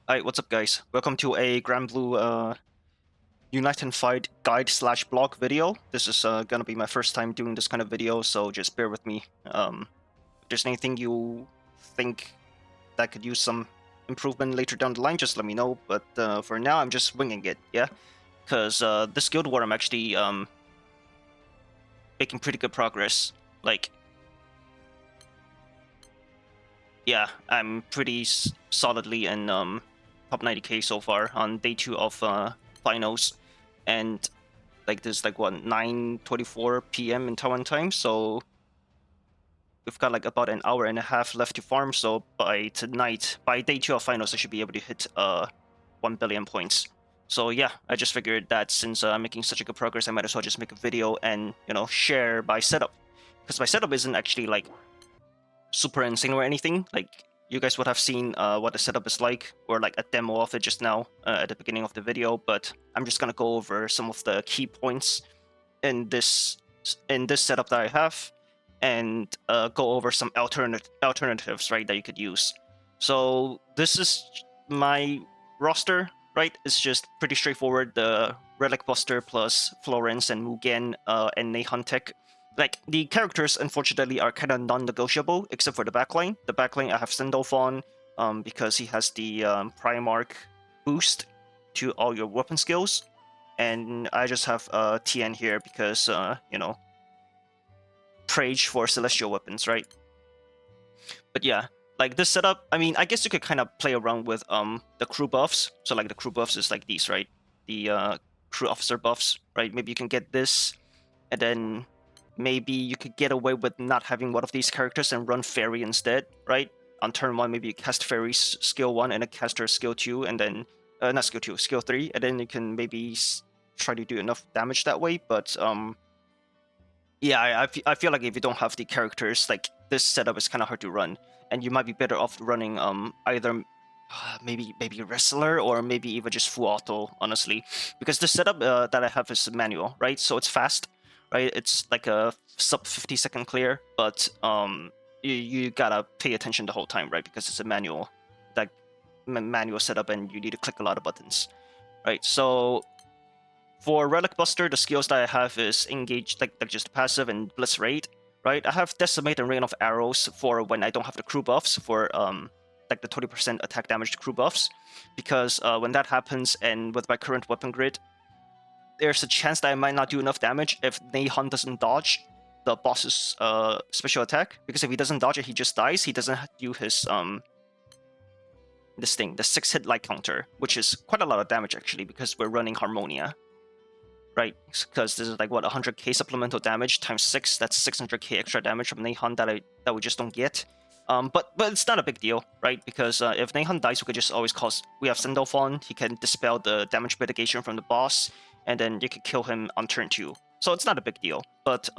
Alright, what's up guys? Welcome to a Grand Blue Unite and Fight guide / blog video. This is gonna be my first time doing this kind of video, so just bear with me. If there's anything you think that could use some improvement later down the line, just let me know. But for now, I'm just winging it, yeah? Because this Guild War, I'm actually making pretty good progress. Like, yeah, I'm pretty solidly in top 90k so far on day 2 of finals, and like this like what 9:24 p.m. in Taiwan time, so we've got like about an hour and a half left to farm. So by tonight, by day 2 of finals, I should be able to hit 1 billion points. So yeah, I just figured that since I'm making such a good progress, I might as well just make a video and share my setup, because my setup isn't actually like super insane or anything. Like, you guys would have seen what the setup is like, or like a demo of it just now at the beginning of the video, but I'm just gonna go over some of the key points in this setup that I have, and go over some alternatives, right, that you could use. So this is my roster, right? It's just pretty straightforward. The Relic Buster plus Florence and Mugen and Neihan Tech. Like, the characters, unfortunately, are kind of non-negotiable, except for the backline. The backline, I have Sendolfon, because he has the Primarch boost to all your weapon skills. And I just have TN here because, Prage for celestial weapons, right? But yeah, like this setup, I mean, I guess you could kind of play around with the crew buffs. So like the crew buffs is like these, right? The crew officer buffs, right? Maybe you can get this, and then maybe you could get away with not having one of these characters and run Fairy instead, right? On turn 1, maybe you cast Fairy's skill 1 and a caster skill 2, and then not skill 2, skill 3, and then you can maybe try to do enough damage that way. But yeah, I feel like if you don't have the characters, like, this setup is kind of hard to run, and you might be better off running either maybe Wrestler, or maybe even just full auto, honestly, because the setup that I have is manual, right? So it's fast, right? It's like a sub 50-second clear, but you gotta pay attention the whole time, right? Because it's a manual, like manual setup, and you need to click a lot of buttons, right? So for Relic Buster, the skills that I have is Engage, like just passive, and Blitz Raid, right? I have Decimate and Rain of Arrows for when I don't have the crew buffs, for like the 20% attack damage to crew buffs, because when that happens, and with my current weapon grid, there's a chance that I might not do enough damage if Neihan doesn't dodge the boss's special attack, because if he doesn't dodge it, he just dies. He doesn't do his this thing, the 6-hit light counter, which is quite a lot of damage actually, because we're running Harmonia, right? Because this is like what, 100k supplemental damage times 6. That's 600k extra damage from Neihan that we just don't get. But it's not a big deal, right? Because if Neihan dies, we could just always we have Sendolfon. He can dispel the damage mitigation from the boss, and then you could kill him on turn 2. So it's not a big deal. But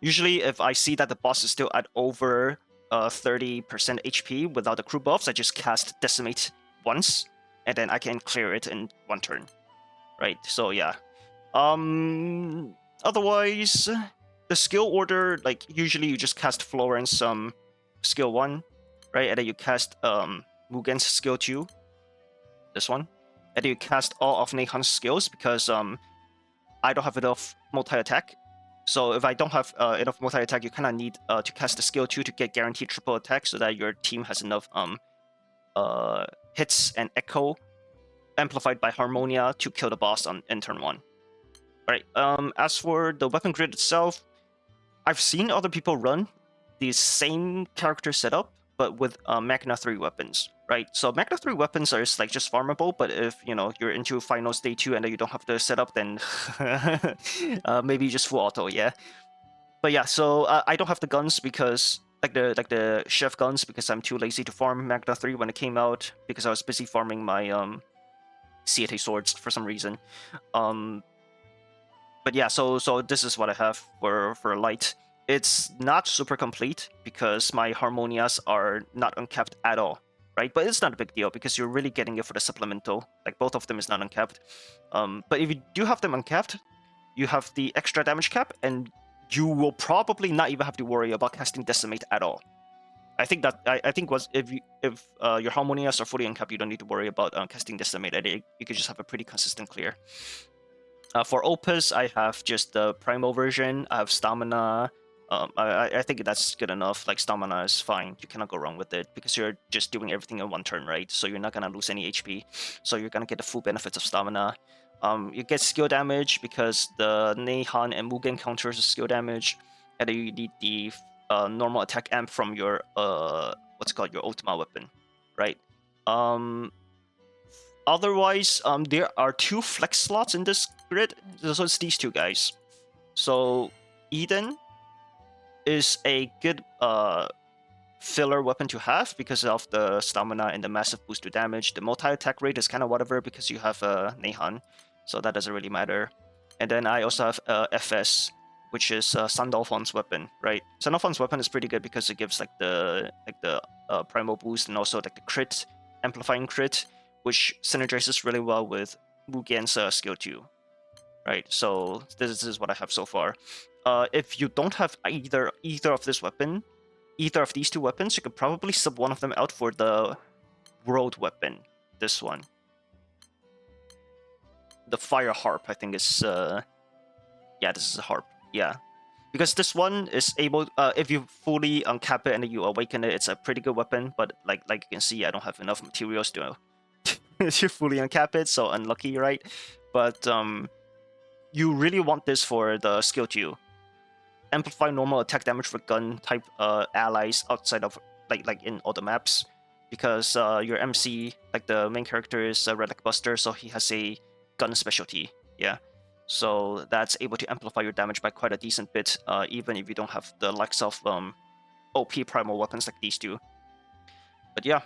usually if I see that the boss is still at over 30% HP without the crew buffs, I just cast Decimate once, and then I can clear it in 1 turn, right? So yeah. Otherwise, the skill order, like, usually you just cast Florence skill 1, right? And then you cast Mugen's skill 2, this one. And then you cast all of Neihan's skills, because I don't have enough multi-attack. So if I don't have enough multi-attack, you kind of need to cast the skill 2 to get guaranteed triple attack, so that your team has enough hits and echo amplified by Harmonia to kill the boss in turn 1. Alright, as for the weapon grid itself, I've seen other people run the same character setup, but with Magna 3 weapons, right? So Magna 3 weapons are like just farmable, but if you're into finals day 2 and then you don't have the setup, then maybe just full auto, yeah. But yeah, so I don't have the guns, because like the chef guns, because I'm too lazy to farm Magna 3 when it came out, because I was busy farming my Siete swords for some reason. But yeah, so this is what I have for light. It's not super complete, because my Harmonias are not uncapped at all, right? But it's not a big deal, because you're really getting it for the supplemental. Like, both of them is not uncapped. But if you do have them uncapped, you have the extra damage cap, and you will probably not even have to worry about casting Decimate at all. I think that I think was if your Harmonias are fully uncapped, you don't need to worry about casting Decimate. You could just have a pretty consistent clear. For Opus, I have just the Primal version. I have Stamina. I think that's good enough. Like, Stamina is fine. You cannot go wrong with it because you're just doing everything in one turn, right? So you're not gonna lose any HP. So you're gonna get the full benefits of Stamina. You get skill damage because the Neihan and Mugen counters the skill damage, and then you need the normal attack amp from your what's it called, your Ultima weapon, right? Otherwise, there are 2 flex slots in this grid, so it's these 2 guys. So Eden is a good filler weapon to have because of the stamina and the massive boost to damage. The multi-attack rate is kind of whatever because you have Neihan, so that doesn't really matter. And then I also have FS, which is Sandalphon's weapon, right? Sandalphon's weapon is pretty good because it gives like the primal boost and also like the crit, amplifying crit, which synergizes really well with Mugen's skill 2, right? So this is what I have so far. If you don't have either of this weapon, either of these 2 weapons, you could probably sub one of them out for the world weapon. This one, the Fire Harp, I think is yeah, this is a harp. Yeah, because this one is able, if you fully uncap it and then you awaken it, it's a pretty good weapon. But like you can see, I don't have enough materials to to fully uncap it, so unlucky, right? But you really want this for the skill 2. Amplify normal attack damage for gun type allies outside of like in all the maps, because your MC, like the main character, is a Relic Buster, so he has a gun specialty. Yeah, so that's able to amplify your damage by quite a decent bit, even if you don't have the likes of OP primal weapons like these 2. But yeah,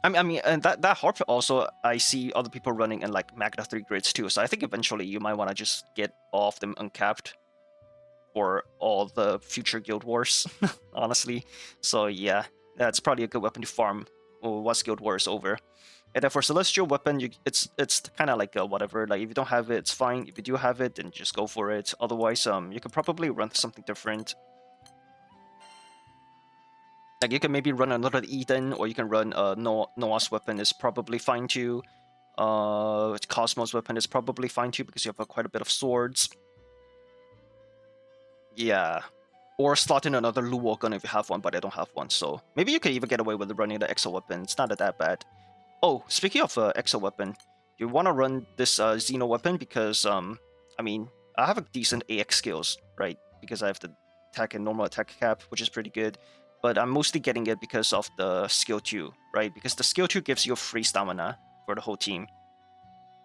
I mean, and that harp also, I see other people running in like Magna 3 grids too. So I think eventually you might want to just get all of them uncapped for all the future Guild Wars, honestly. So yeah, that's probably a good weapon to farm once Guild War is over. And then for Celestial weapon, it's kind of like whatever. Like if you don't have it, it's fine. If you do have it, then just go for it. Otherwise, you could probably run something different. Like you can maybe run another Eden, or you can run Noah's weapon is probably fine too. Cosmos weapon is probably fine too because you have quite a bit of swords. Yeah, or slot in another Luo gun if you have one, but I don't have one, so maybe you can even get away with running the Exo weapon. It's not that bad. Oh, speaking of Exo weapon, you want to run this Xeno weapon because I mean, I have a decent AX skills, right? Because I have the attack and normal attack cap, which is pretty good. But I'm mostly getting it because of the skill 2, right? Because the skill 2 gives you free stamina for the whole team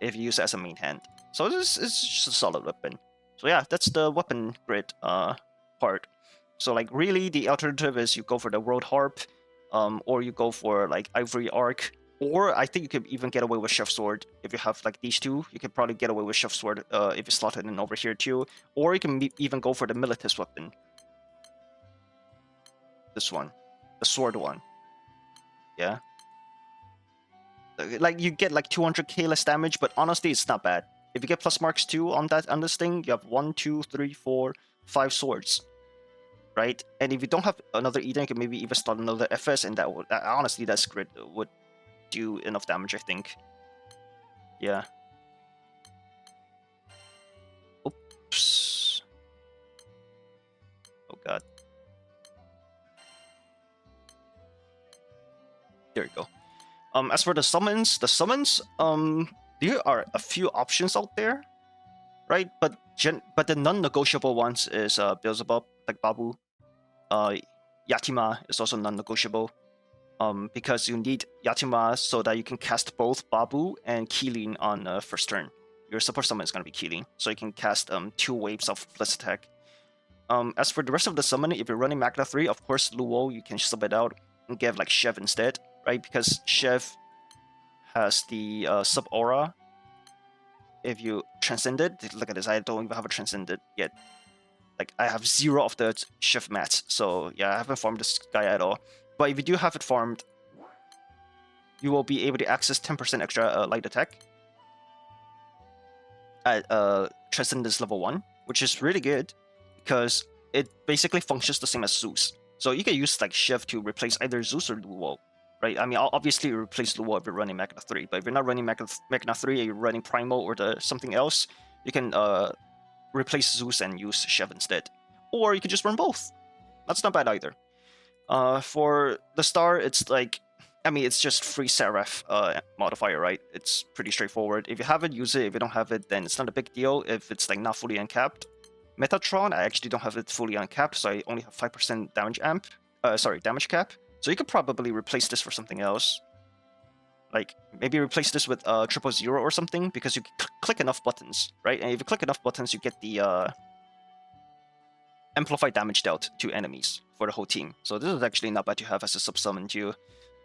if you use it as a main hand. So it's just a solid weapon. So yeah, that's the weapon grid part. So like really the alternative is you go for the World Harp, or you go for like Ivory Arc, or I think you could even get away with Chef Sword. If you have like these 2, you could probably get away with Chef Sword if you slot it in over here too. Or you can even go for the Militus weapon. This one, the sword one. Yeah, like you get like 200k less damage, but honestly it's not bad. If you get plus marks 2 on this thing, you have 1, 2, 3, 4, 5 swords, right? And if you don't have another Eden, you can maybe even start another FS, and that would honestly, that grid would do enough damage, I think. Yeah. Oops. Oh god. There you go. As for the summons, there are a few options out there, right? But the non-negotiable ones is Beelzebub, like Babu. Yatima is also non-negotiable. Because you need Yatima so that you can cast both Babu and Keeling on first turn. Your support summon is going to be Keeling, so you can cast 2 waves of Blitz attack. As for the rest of the summon, if you're running Magna 3, of course Luo, you can sub it out and give like Chev instead, right? Because Chev has the sub aura. If you transcend it, look at this, I don't even have a transcended yet. Like I have 0 of the Chev mats, so yeah, I haven't farmed this guy at all. But if you do have it farmed, you will be able to access 10% extra light attack at Transcendence level 1, which is really good because it basically functions the same as Zeus. So you can use like Shiv to replace either Zeus or Luo, right? I mean, obviously you replace Luo if you're running Magna 3, but if you're not running Magna 3 and you're running Primo or something else, you can replace Zeus and use Shiv instead. Or you can just run both. That's not bad either. For the star, it's like, I mean, it's just free Seraph modifier, right? It's pretty straightforward. If you have it, use it. If you don't have it, then it's not a big deal if it's like not fully uncapped. Metatron, I actually don't have it fully uncapped, so I only have 5% damage cap. So you could probably replace this for something else. Like, maybe replace this with 000 or something, because you click enough buttons, right? And if you click enough buttons, you get the amplified damage dealt to enemies for the whole team. So this is actually not bad to have as a sub-summon too.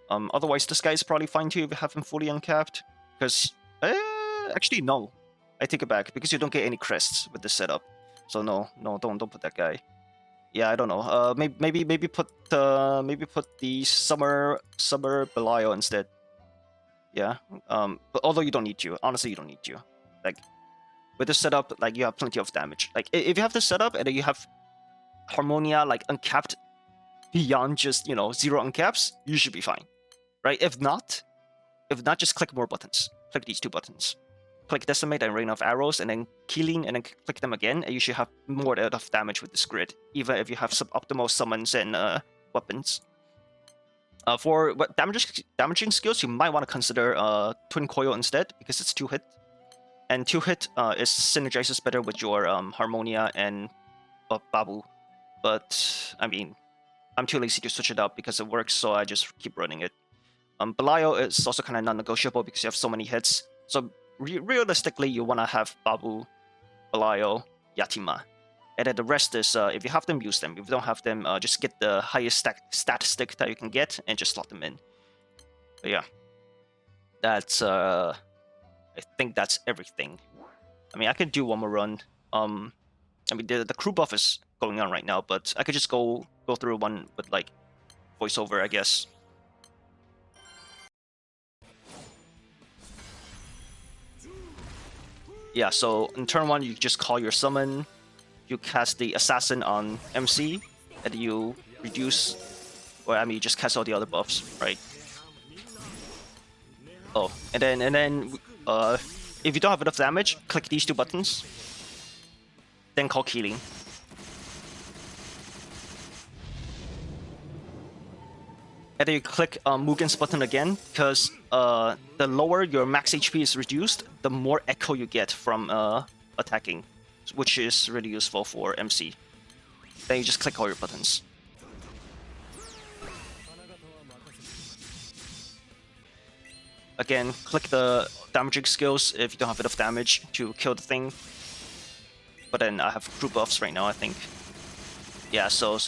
Otherwise, this guy is probably fine too if you have him fully uncapped. Because, actually no. I take it back, because you don't get any crests with this setup. So no, don't put that guy. Yeah, I don't know. Maybe put the summer Belial instead. Yeah. But although you don't need to, honestly, you don't need to. Like, with this setup, like you have plenty of damage. Like if you have this setup and then you have Harmonia like uncapped beyond just 0 uncaps, you should be fine, right? If not, just click more buttons. Click these 2 buttons. Click Decimate and Rain of Arrows, and then Killing, and then click them again, and you should have more than enough damage with this grid, even if you have suboptimal summons and weapons. For damaging skills, you might want to consider Twin Coil instead, because it's 2-hit. And 2-hit is synergizes better with your Harmonia and Babu. But, I mean, I'm too lazy to switch it up because it works, so I just keep running it. Belial is also kind of non-negotiable because you have so many hits. So realistically, you want to have Babu, Belial, Yatima. And then the rest is, if you have them, use them. If you don't have them, just get the highest stat stick that you can get and just slot them in. But yeah, that's, I think that's everything. I mean, I could do one more run. I mean, the crew buff is going on right now, but I could just go through one with, like, voiceover, I guess. Yeah, so in turn 1, you just call your summon, you cast the Assassin on MC, and you reduce, or I mean, you just cast all the other buffs, right? Oh, and then if you don't have enough damage, click these 2 buttons, then call Keeling. And then you click Mugen's button again, because the lower your max HP is reduced, the more echo you get from attacking, which is really useful for MC. Then you just click all your buttons. Again, click the damaging skills if you don't have enough damage to kill the thing. But then I have crew buffs right now, I think. Yeah, so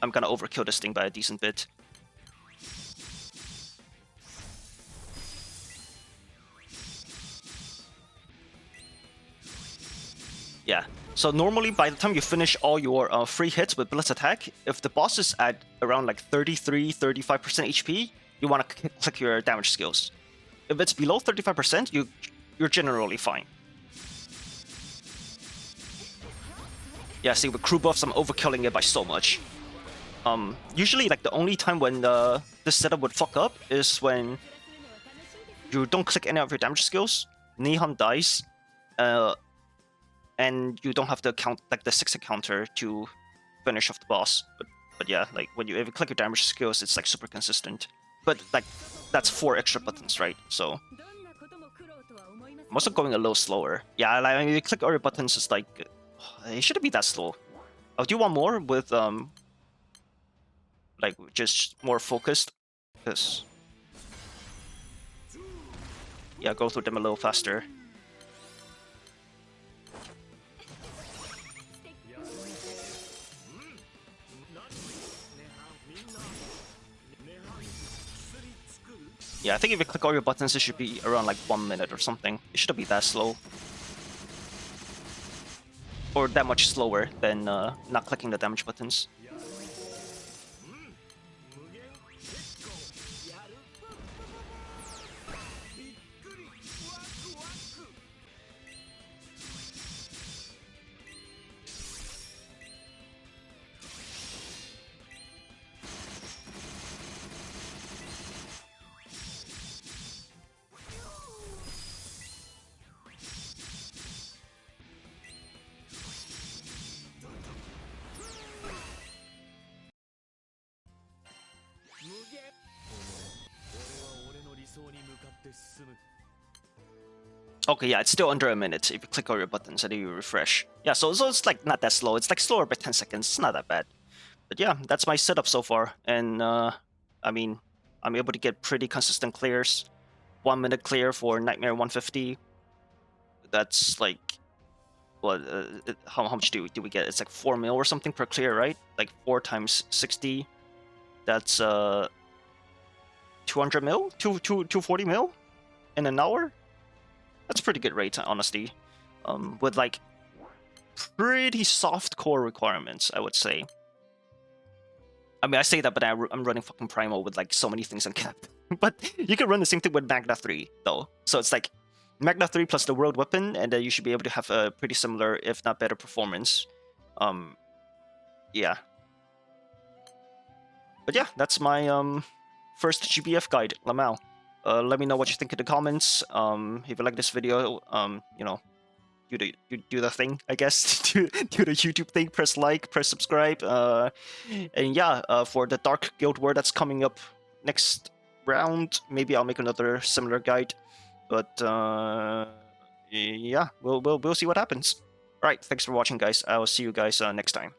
I'm gonna overkill this thing by a decent bit. Yeah, so normally by the time you finish all your free hits with Blitz Attack, if the boss is at around like 33-35% HP, you want to click your damage skills. If it's below 35%, you're generally fine. Yeah, see, with crew buffs, I'm overkilling it by so much. Usually, like, the only time when this setup would fuck up is when you don't click any of your damage skills, Nihon dies, and you don't have the count, like the 6 counter to finish off the boss. But yeah, like if you click your damage skills, it's like super consistent. But like that's 4 extra buttons, right? So I'm also going a little slower. Yeah, like when you click all your buttons, it's like it shouldn't be that slow. I'll do one more with like just more focused, because yeah, go through them a little faster. Yeah, I think if you click all your buttons, it should be around like 1 minute or something. It shouldn't be that slow. Or that much slower than not clicking the damage buttons. Okay, yeah, it's still under a minute if you click all your buttons and then you refresh. Yeah, so it's like not that slow. It's like slower by 10 seconds. It's not that bad. But yeah, that's my setup so far. And I mean, I'm able to get pretty consistent clears. 1 minute clear for Nightmare 150. That's like, what? How much do we get? It's like 4 mil or something per clear, right? Like 4 times 60. That's 200 mil, 240 mil in an hour. That's pretty good rate, honestly. With like pretty soft core requirements, I would say. I mean, I say that, but I'm running fucking Primal with like so many things uncapped. But you can run the same thing with Magna 3, though. So it's like Magna 3 plus the World Weapon, and then you should be able to have a pretty similar, if not better, performance. Yeah. But yeah, that's my first GBF guide, lmao. Let me know what you think in the comments. If you like this video, you know, do the thing, I guess. do the YouTube thing. Press like, press subscribe. And yeah, for the Dark Guild War that's coming up next round, maybe I'll make another similar guide. But yeah, we'll see what happens. All right, thanks for watching, guys. I will see you guys next time.